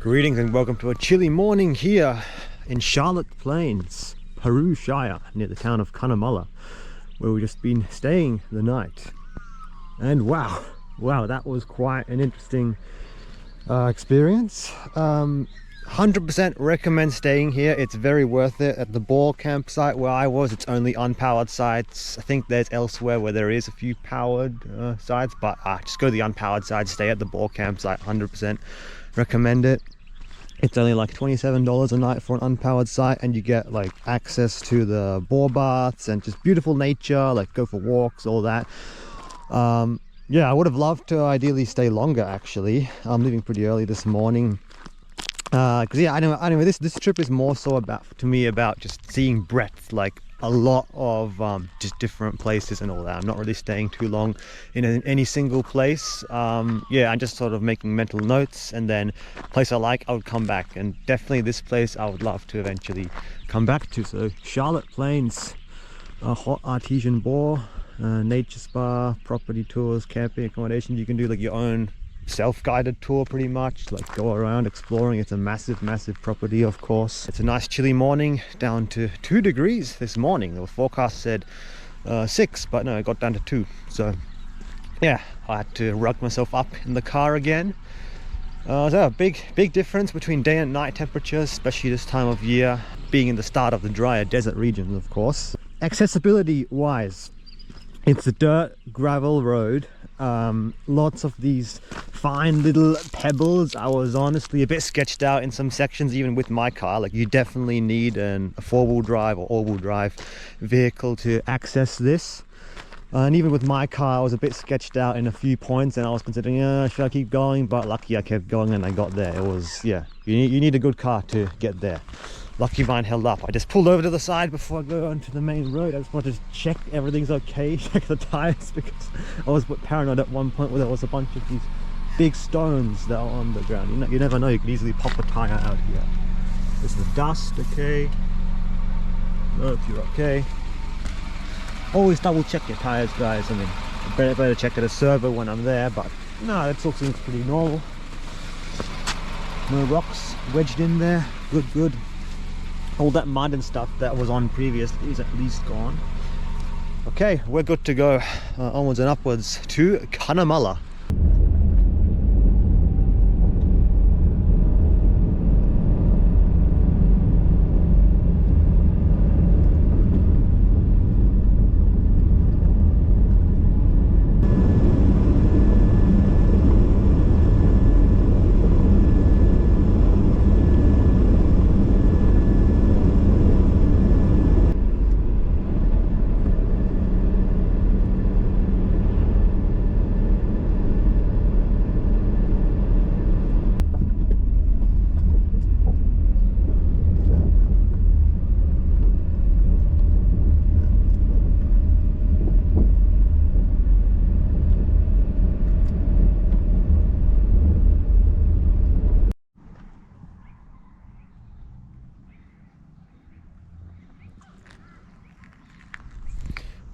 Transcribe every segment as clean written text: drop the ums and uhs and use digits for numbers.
Greetings and welcome to a chilly morning here in Charlotte Plains, Peru Shire, near the town of Cunnamulla, where we've just been staying the night. And wow, that was quite an interesting experience. 100% recommend staying here. It's very worth it. At the Ball campsite where I was, it's only unpowered sites. I think there's elsewhere where there is a few powered sites, but just go to the unpowered side, stay at the Ball campsite. 100% recommend it. It's only like $27 a night for an unpowered site, and you get like access to the bore baths and just beautiful nature, like go for walks, all that. Yeah, I would have loved to ideally stay longer actually. I'm leaving pretty early this morning. Because yeah, anyway, this trip is more so about just seeing breadth, like a lot of just different places and all that. I'm not really staying too long in any single place. Yeah, I'm just sort of making mental notes, and then place I like, I would come back. And definitely this place I would love to eventually come back to. So Charlotte Plains, hot artesian bore, nature spa, property tours, camping accommodation. You can do like your own self-guided tour pretty much, like go around exploring. It's a massive property, of course. It's a nice chilly morning, down to 2 degrees this morning. The forecast said 6, but no, it got down to 2. So yeah, I had to rug myself up in the car again. So a big difference between day and night temperatures, especially this time of year, being in the start of the drier desert regions, of course. Accessibility wise, it's a dirt gravel road. Lots of these fine little pebbles. I was honestly a bit sketched out in some sections, even with my car. Like, you definitely need a 4-wheel drive or all-wheel drive vehicle to access this. And even with my car, I was a bit sketched out in a few points, and I was considering, should I keep going? But lucky I kept going and I got there. It was, yeah, you need a good car to get there. Lucky mine held up. I just pulled over to the side before I go onto the main road. I just wanted to check everything's okay, check the tires, because I was a bit paranoid at one point where there was a bunch of these big stones that are on the ground. You never know, you can easily pop a tire out here. This is the dust, okay. Nope, you're okay. Always double check your tires, guys. I mean, better check at a server when I'm there, but no, that all seems pretty normal. No rocks wedged in there. Good. All that mud and stuff that was on previously is at least gone. Okay, we're good to go. Onwards and upwards to Cunnamulla.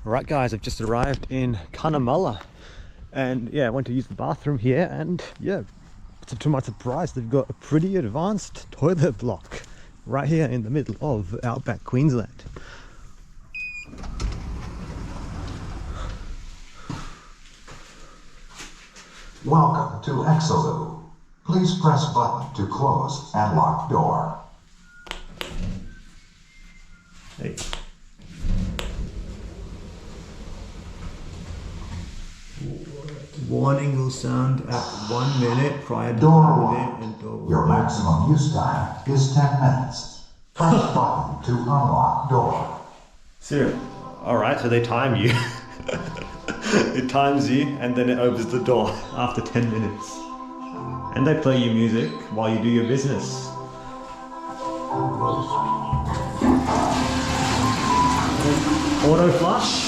Alright guys, I've just arrived in Cunnamulla, and yeah, I went to use the bathroom here, and yeah, to my surprise, they've got a pretty advanced toilet block right here in the middle of Outback, Queensland. Welcome to Exoloo. Please press button to close and lock door. Hey. Warning will sound at 1 minute prior to door moving locked. and door will Your open. maximum use time is 10 minutes. Press button to unlock door. So, alright, so they time you. It times you, and then it opens the door after 10 minutes. And they play you music while you do your business. Auto flush.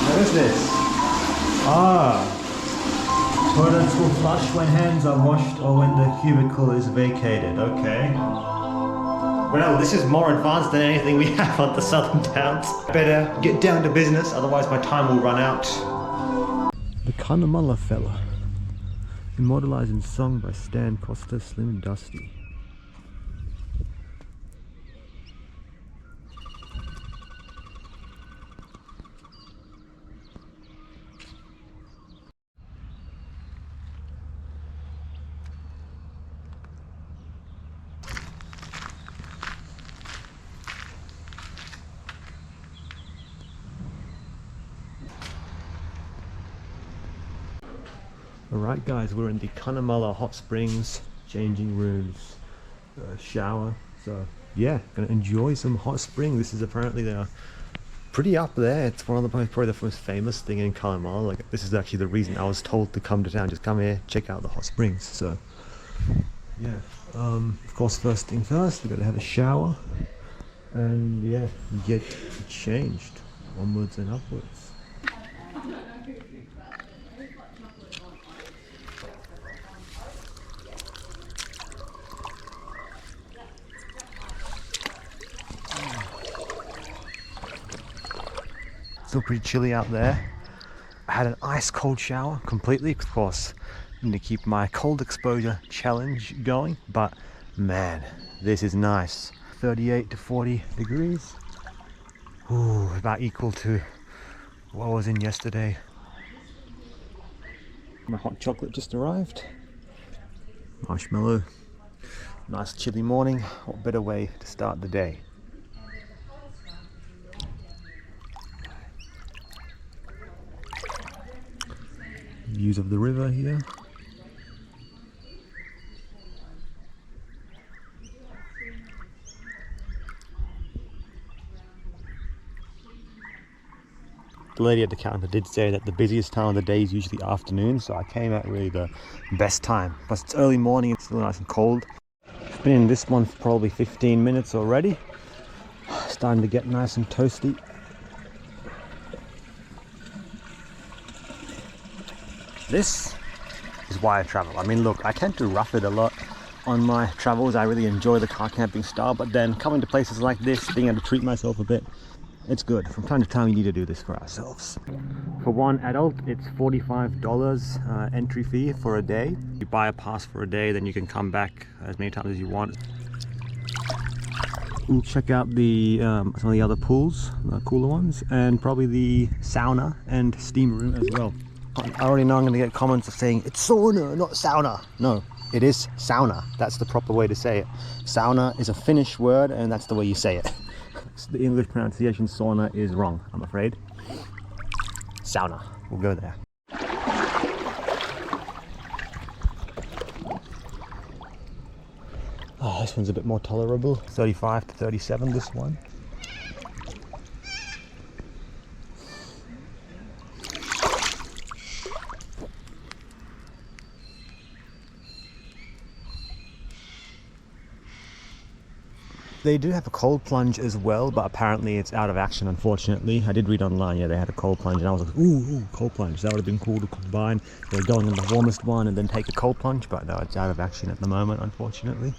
What is this? Toilets will flush when hands are washed or when the cubicle is vacated. Okay. Well, this is more advanced than anything we have on the southern towns. Better get down to business, otherwise my time will run out. The Cunnamulla fella Immortalized in song by Stan Costa, Slim and Dusty. Alright guys, we're in the Cunnamulla hot springs, changing rooms, shower, so yeah, gonna enjoy some hot spring. This is apparently pretty up there. It's one of the probably the most famous thing in Cunnamulla. Like, this is actually the reason I was told to come to town. Just come here, check out the hot springs. So yeah, of course, first thing first, we gotta have a shower and yeah, get changed onwards and upwards. Still pretty chilly out there. I had an ice cold shower completely, of course. Need to keep my cold exposure challenge going, but man, this is nice. 38 to 40 degrees. Ooh, about equal to what I was in yesterday. My hot chocolate just arrived. Marshmallow. Nice chilly morning. What better way to start the day? Views of the river here. The lady at the counter did say that the busiest time of the day is usually afternoon, so I came at really the best time. Plus it's early morning, it's still nice and cold. I've been in this one for probably 15 minutes already. Starting to get nice and toasty. This is why I travel. I mean, look, I tend to rough it a lot on my travels. I really enjoy the car camping style, but then coming to places like this, being able to treat myself a bit, it's good. From time to time, we need to do this for ourselves. For one adult, it's $45 entry fee for a day. You buy a pass for a day, then you can come back as many times as you want. We'll check out the some of the other pools, the cooler ones, and probably the sauna and steam room as well. I already know I'm going to get comments of saying it's sauna, not sauna. No, it is sauna. That's the proper way to say it. Sauna is a Finnish word, and that's the way you say it. The English pronunciation sauna is wrong, I'm afraid. Sauna. We'll go there. Oh, this one's a bit more tolerable. 35 to 37, this one. They do have a cold plunge as well, but apparently it's out of action, unfortunately. I did read online, yeah, they had a cold plunge, and I was like, ooh, cold plunge. That would have been cool to combine. They're going in the warmest one and then take a cold plunge, but no, it's out of action at the moment, unfortunately.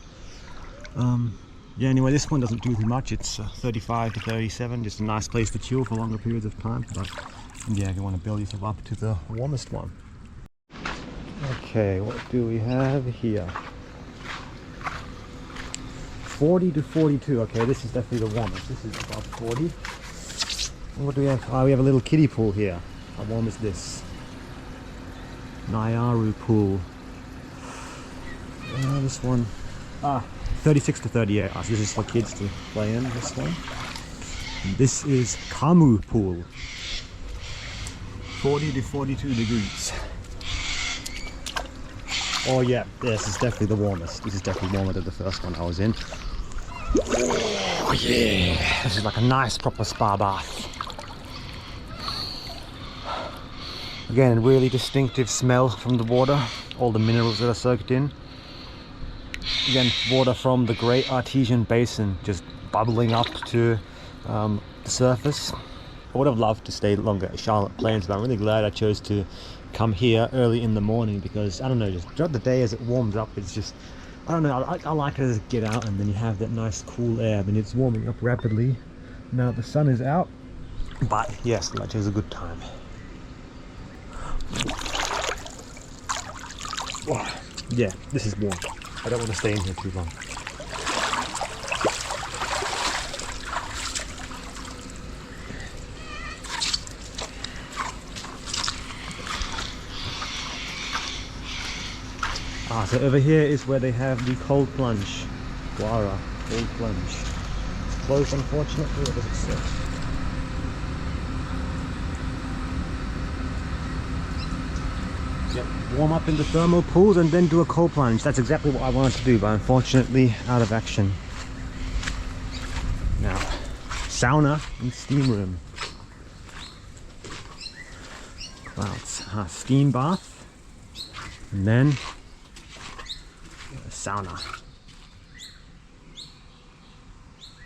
Yeah, anyway, this one doesn't do too much. It's 35 to 37, just a nice place to chill for longer periods of time. But yeah, if you want to build yourself up to the warmest one. Okay, what do we have here? 40 to 42. Okay, this is definitely the warmest. This is above 40. What do we have? Oh, we have a little kiddie pool here. How warm is this? Nyaru pool. This one. 36 to 38. So this is for kids to play in, this one. And this is Kamu pool. 40 to 42 degrees. Oh yeah, this is definitely the warmest. This is definitely warmer than the first one I was in. Oh yeah! This is like a nice proper spa bath. Again, really distinctive smell from the water. All the minerals that are soaked in. Again, water from the Great Artesian Basin just bubbling up to the surface. I would have loved to stay longer at Charlotte Plains, but I'm really glad I chose to come here early in the morning because, I don't know, just throughout the day as it warms up, it's just, I don't know, I like to just get out and then you have that nice cool air. I mean, it's warming up rapidly now the sun is out, but yes, I chose a good time. Wow. Yeah, this is warm. I don't want to stay in here too long. So over here is where they have the cold plunge. Guara, cold plunge. It's closed, unfortunately. What does it say? Yep, warm up in the thermal pools and then do a cold plunge. That's exactly what I wanted to do, but unfortunately out of action. Now, sauna and steam room. Wow, it's a steam bath and then a sauna.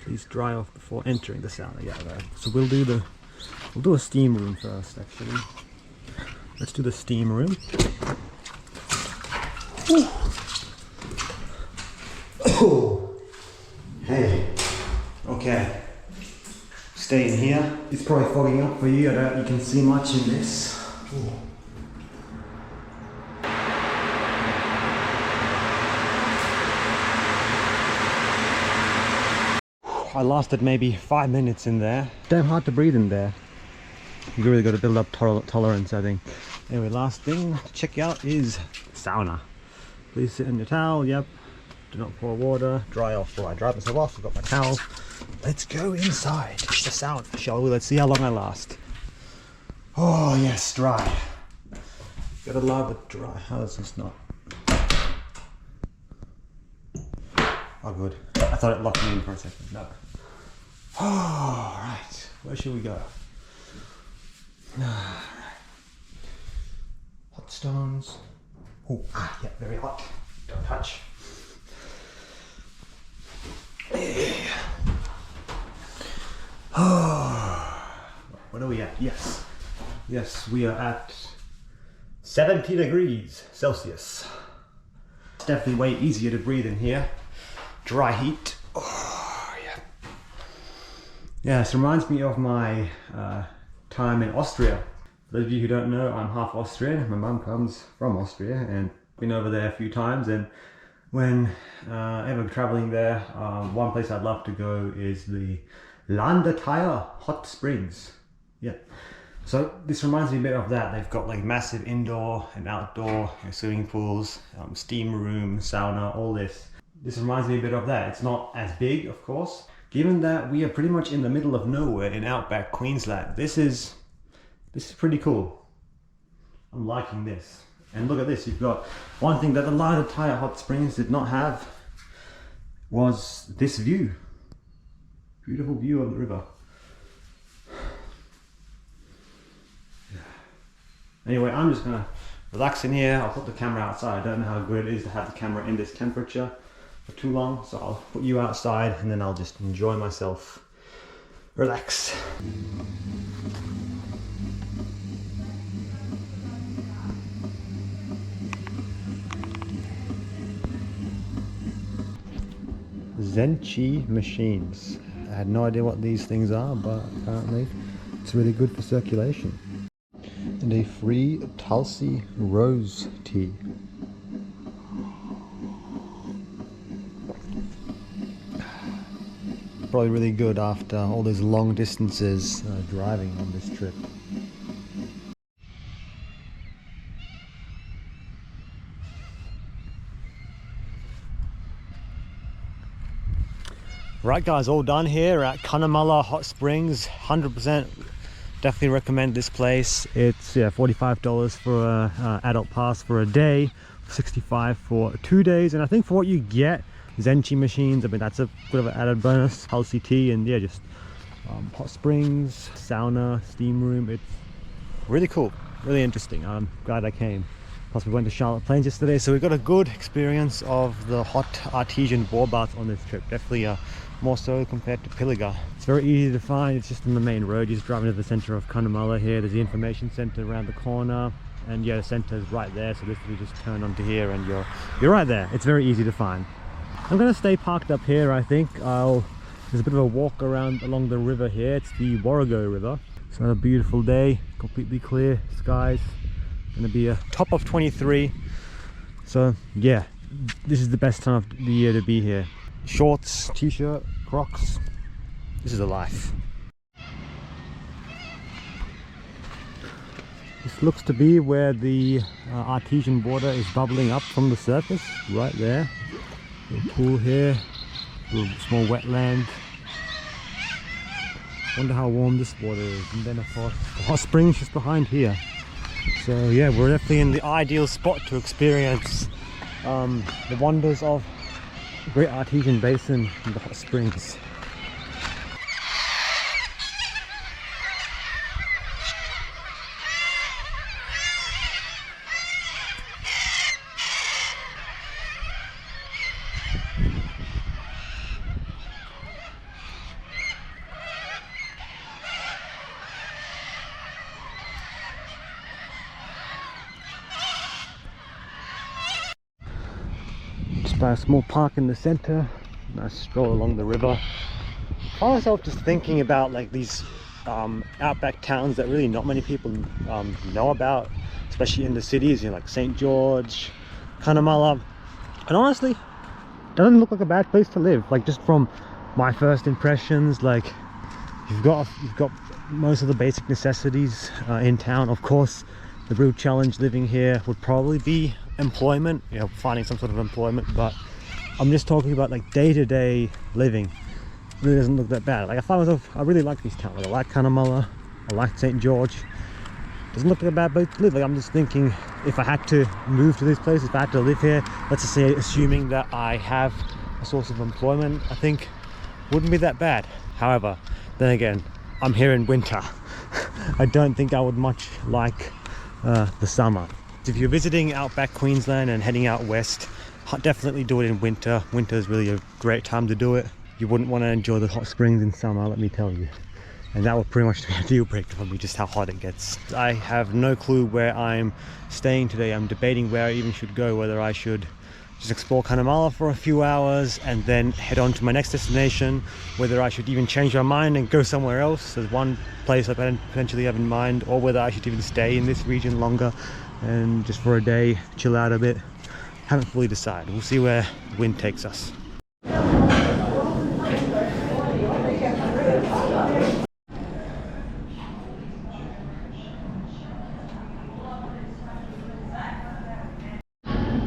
Please dry off before entering the sauna. Yeah, right. So we'll do a steam room first, actually. Let's do the steam room. Oh, hey, okay. Stay in here. It's probably fogging up for you. I don't think you can see much in this. Ooh. I lasted maybe 5 minutes in there. Damn hard to breathe in there. You really got to build up tolerance, I think. Anyway, last thing to check out is sauna. Please sit in your towel. Yep. Do not pour water. Dry off. Well, I dried myself off. I've got my towel. Let's go inside the sauna, shall we? Let's see how long I last. Oh yes, dry. Gotta love it dry. How is this not? Oh good. I thought it locked me in for a second. No. Oh, right. Where should we go? Hot stones. Oh, yeah, very hot. Don't touch. Oh, what are we at? Yes. Yes, we are at 70 degrees Celsius. It's definitely way easier to breathe in here. Dry heat. Oh, yeah. Yeah, this reminds me of my time in Austria. For those of you who don't know, I'm half Austrian. My mum comes from Austria and been over there a few times. And when ever traveling there, one place I'd love to go is the Landeteier hot springs. Yeah. So this reminds me a bit of that. They've got like massive indoor and outdoor swimming pools, steam room, sauna, all this. This reminds me a bit of that. It's not as big, of course. Given that we are pretty much in the middle of nowhere in Outback, Queensland, this is pretty cool. I'm liking this. And look at this, you've got one thing that the Landeteier hot springs did not have was this view. Beautiful view of the river. Anyway, I'm just gonna relax in here. I'll put the camera outside. I don't know how good it is to have the camera in this temperature for too long, so I'll put you outside and then I'll just enjoy myself. Relax. Zenchi machines. I had no idea what these things are, but apparently it's really good for circulation. And a free Tulsi rose tea. Probably really good after all those long distances driving on this trip. Right guys, all done here at Cunnamulla Hot Springs. 100% definitely recommend this place. It's $45 for a adult pass for a day, $65 for 2 days, and I think for what you get, Zenchi machines, I mean that's a bit of an added bonus. Tulsi tea and yeah, just hot springs, sauna, steam room. It's really cool, really interesting. I'm glad I came. Plus we went to Charlotte Plains yesterday, so we got a good experience of the hot artesian bore bath on this trip. Definitely more so compared to Pilliga. It's very easy to find. It's just on the main road. You're just driving to the center of Cunnamulla here. There's the information center around the corner, and yeah, the center is right there. So literally just turn onto here and you're right there. It's very easy to find. I'm gonna stay parked up here. I think there's a bit of a walk around along the river here. It's the Warrego River. It's another beautiful day, completely clear skies. Gonna be a top of 23. So yeah, this is the best time of the year to be here. Shorts, t-shirt, Crocs. This is a life. This looks to be where the artesian water is bubbling up from the surface, right there. Little pool here, little small wetland. Wonder how warm this water is. And then of course the hot springs just behind here. So yeah, we're definitely in the ideal spot to experience the wonders of the Great Artesian Basin and the hot springs. By a small park in the center, nice stroll along the river. I find myself just thinking about like these outback towns that really not many people know about, especially in the cities, you know, like St. George, Cunnamulla, and honestly, doesn't look like a bad place to live. Like just from my first impressions, like you've got most of the basic necessities in town. Of course, the real challenge living here would probably be employment, you know, finding some sort of employment, but I'm just talking about like day-to-day living. It really doesn't look that bad. Like I find myself, I really like these towns. Like, I like Cunnamulla, I like St. George. Doesn't look like a bad place to live. Like I'm just thinking, if I had to move to this place, if I had to live here, let's just say assuming that I have a source of employment, I think wouldn't be that bad. However, then again, I'm here in winter. I don't think I would much like the summer. If you're visiting Outback Queensland and heading out west, definitely do it in winter. Winter is really a great time to do it. You wouldn't want to enjoy the hot springs in summer, let me tell you. And that would pretty much be a deal breaker for me, just how hot it gets. I have no clue where I'm staying today. I'm debating where I even should go, whether I should just explore Cunnamulla for a few hours and then head on to my next destination, whether I should even change my mind and go somewhere else. There's one place I potentially have in mind, or whether I should even stay in this region longer and just for a day chill out a bit. Haven't fully decided. We'll see where the wind takes us.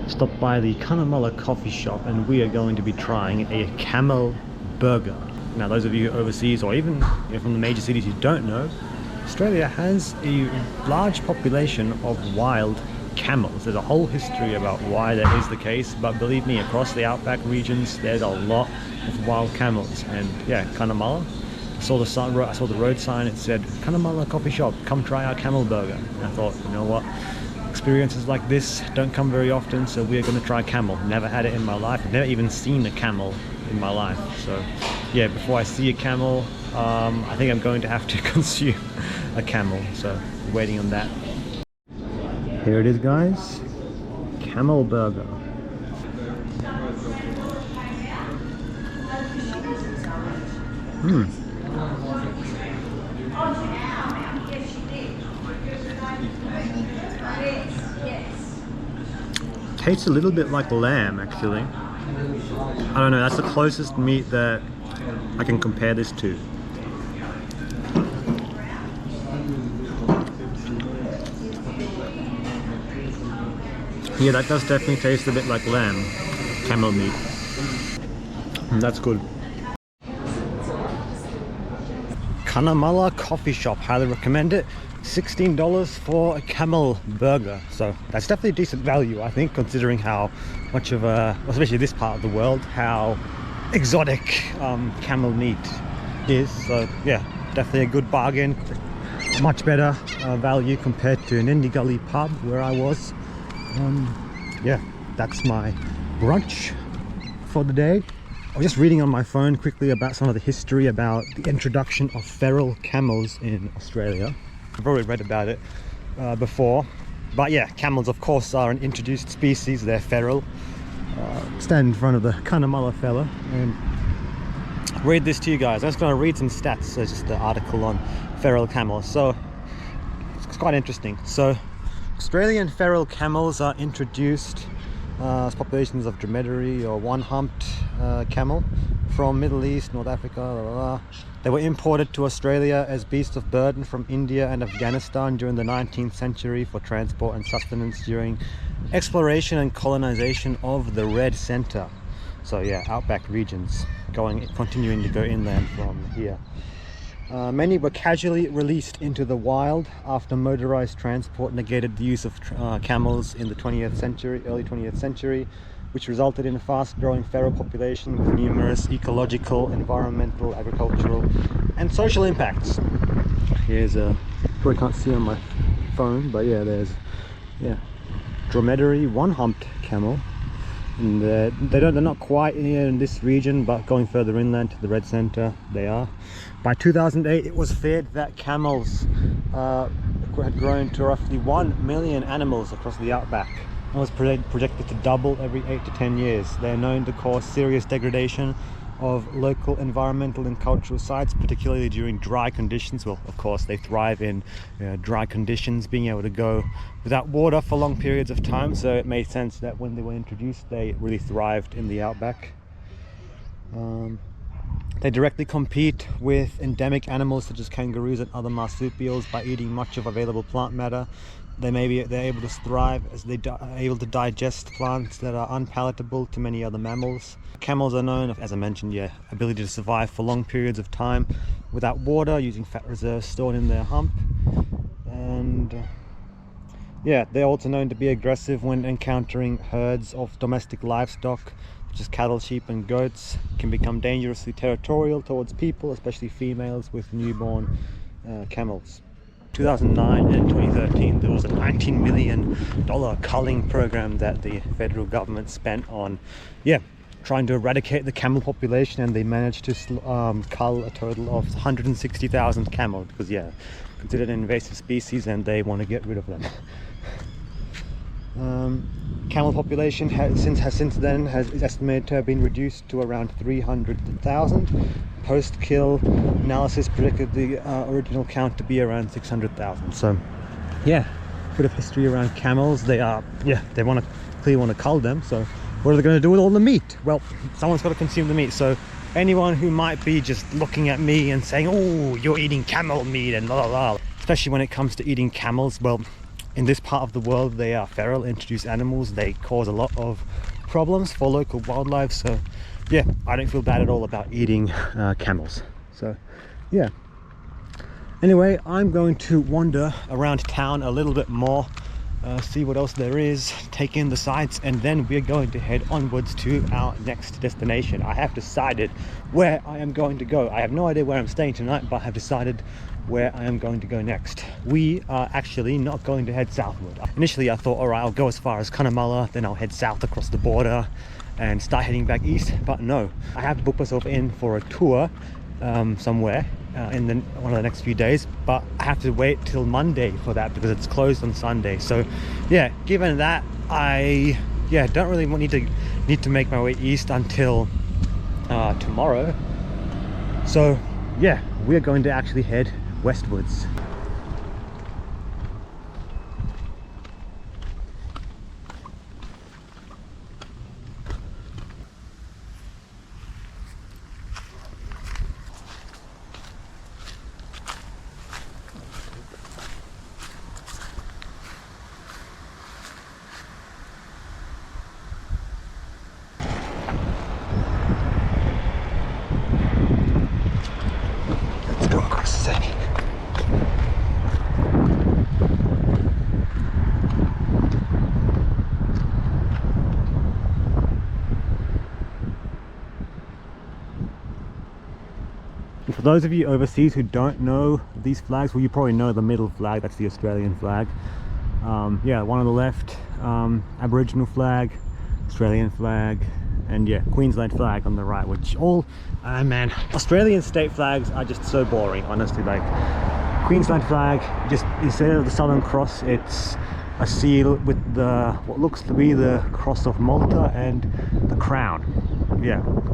Stopped by the Cunnamulla coffee shop and we are going to be trying a camel burger. Now those of you overseas, or even from the major cities you don't know, Australia has a large population of wild camels. There's a whole history about why that is the case, but believe me, across the outback regions there's a lot of wild camels. And yeah, Cunnamulla, I saw the road sign, it said Cunnamulla coffee shop, come try our camel burger. And I thought, you know what, experiences like this don't come very often, so we're going to try camel. Never had it in my life. I've never even seen a camel in my life. So yeah, before I see a camel, I think I'm going to have to consume a camel. So waiting on that. Here it is, guys. Camel burger. Tastes a little bit like lamb, actually. I don't know, that's the closest meat that I can compare this to. Yeah, that does definitely taste a bit like lamb, camel meat. That's good. Cunnamulla coffee shop, highly recommend it. $16 for a camel burger, so that's definitely decent value, I think, considering how much of a, especially this part of the world, how exotic camel meat is. So yeah, definitely a good bargain, much better value compared to an Indie Gully pub where I was. Yeah, that's my brunch for the day. I was just reading on my phone quickly about some of the history about the introduction of feral camels in Australia. I've already read about it before, but yeah, camels of course are an introduced species. They're feral. Stand in front of the Cunnamulla fella and read this to you guys. I'm just going to read some stats. So just the article on feral camels. So it's quite interesting. So Australian feral camels are introduced populations of dromedary or one-humped camel from Middle East, North Africa, blah, blah, blah. They were imported to Australia as beasts of burden from India and Afghanistan during the 19th century for transport and sustenance during exploration and colonization of the Red Centre. So yeah, outback regions, continuing to go inland from here. Many were casually released into the wild after motorized transport negated the use of camels in the 20th century, early 20th century, which resulted in a fast-growing feral population with numerous ecological, environmental, agricultural, and social impacts. Here's a, probably can't see on my phone, but yeah, there's dromedary one-humped camel. And they're not quite here in this region, but going further inland to the Red Centre, they are. By 2008, it was feared that camels had grown to roughly 1 million animals across the outback and was projected to double every 8 to 10 years. They're known to cause serious degradation of local environmental and cultural sites, particularly during dry conditions. Well, of course, they thrive in dry conditions, being able to go without water for long periods of time, so it made sense that when they were introduced, they really thrived in the outback. They directly compete with endemic animals such as kangaroos and other marsupials by eating much of available plant matter. They're able to thrive as they are able to digest plants that are unpalatable to many other mammals. Camels are known, as I mentioned, ability to survive for long periods of time without water, using fat reserves stored in their hump. And they're also known to be aggressive when encountering herds of domestic livestock, such as cattle, sheep and goats. Can become dangerously territorial towards people, especially females with newborn camels. 2009 and 2013, there was a $19 million culling program that the federal government spent on trying to eradicate the camel population, and they managed to cull a total of 160,000 camels because considered an invasive species and they want to get rid of them. Camel population since then is estimated to have been reduced to around 300,000. Post-kill analysis predicted the original count to be around 600,000. So bit of history around camels. They clearly want to cull them, so what are they going to do with all the meat? Well, someone's got to consume the meat. So anyone who might be just looking at me and saying, oh, you're eating camel meat and blah blah blah, especially when it comes to eating camels, well, in this part of the world, they are feral, introduced animals. They cause a lot of problems for local wildlife. So I don't feel bad at all about eating camels. So anyway, I'm going to wander around town a little bit more, see what else there is, take in the sights, and then we're going to head onwards to our next destination. I have decided where I am going to go. I have no idea where I'm staying tonight, but I have decided where I am going to go next. We are actually not going to head southward. Initially I thought, all right, I'll go as far as Cunnamulla, then I'll head south across the border and start heading back east, but no, I have to book myself in for a tour somewhere in one of the next few days, but I have to wait till Monday for that because it's closed on Sunday. So given that, I don't really need to make my way east until tomorrow. So we're going to actually head westwards. Let's go across the city. For those of you overseas who don't know these flags, well, you probably know the middle flag, that's the Australian flag. One on the left, Aboriginal flag, Australian flag, and Queensland flag on the right, which all, man, Australian state flags are just so boring, honestly. Like, Queensland flag, just instead of the Southern Cross, it's a seal with what looks to be the cross of Malta and the crown.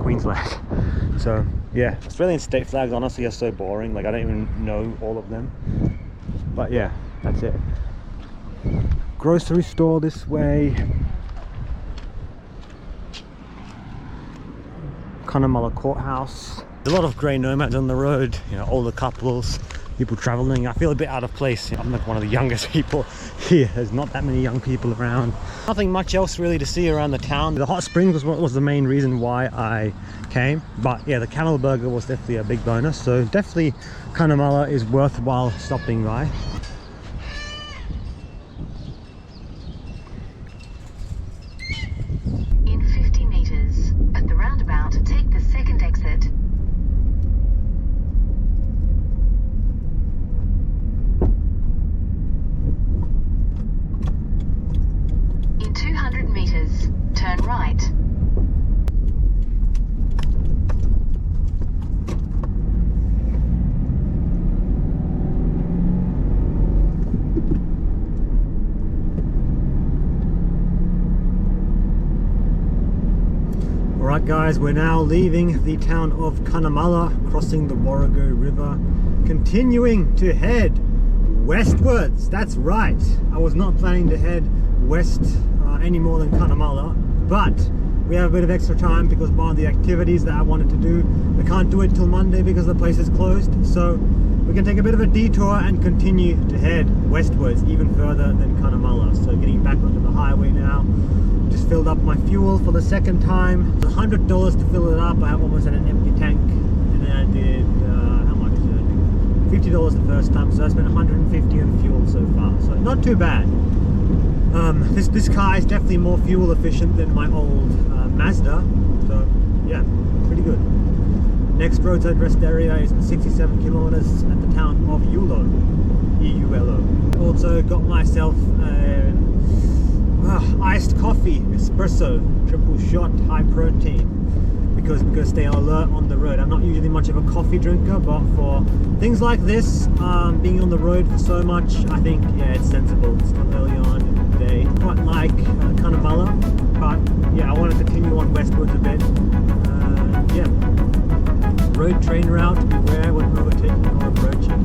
Queensland. So Australian state flags honestly are so boring, like I don't even know all of them, but that's it. Grocery store this way, Cunnamulla courthouse. There's a lot of grey nomads on the road, you know, older couples, people traveling. I feel a bit out of place. I'm like one of the youngest people here. There's not that many young people around. Nothing much else really to see around the town. The hot springs was what was the main reason why I came, but yeah, the camel burger was definitely a big bonus. So definitely Cunnamulla is worthwhile stopping by. In 50 meters, at the roundabout, take the second exit. In 200 meters, turn right. Alright guys, we're now leaving the town of Cunnamulla, crossing the Warrego River, continuing to head westwards. That's right, I was not planning to head west any more than Cunnamulla, but we have a bit of extra time because one of the activities that I wanted to do, we can't do it till Monday because the place is closed, so we can take a bit of a detour and continue to head westwards even further than Cunnamulla. So getting back onto the highway now. Just filled up my fuel for the second time. It's $100 to fill it up. I almost had an empty tank, and then I did how much did I do? $50 the first time, so I spent $150 on fuel so far. So not too bad. This car is definitely more fuel efficient than my old Mazda. So yeah, pretty good. Next roadside rest area is 67 kilometers at the town of Eulo. E-U-L-O. Also got myself iced coffee, espresso, triple shot, high protein, because we're going to stay alert on the road. I'm not usually much of a coffee drinker, but for things like this, being on the road for so much, I think, yeah, it's sensible. It's not early on in the day. Quite like Cunnamulla, but yeah, I want to continue on westwards a bit. Yeah, road train route, beware when overtaking or approaching.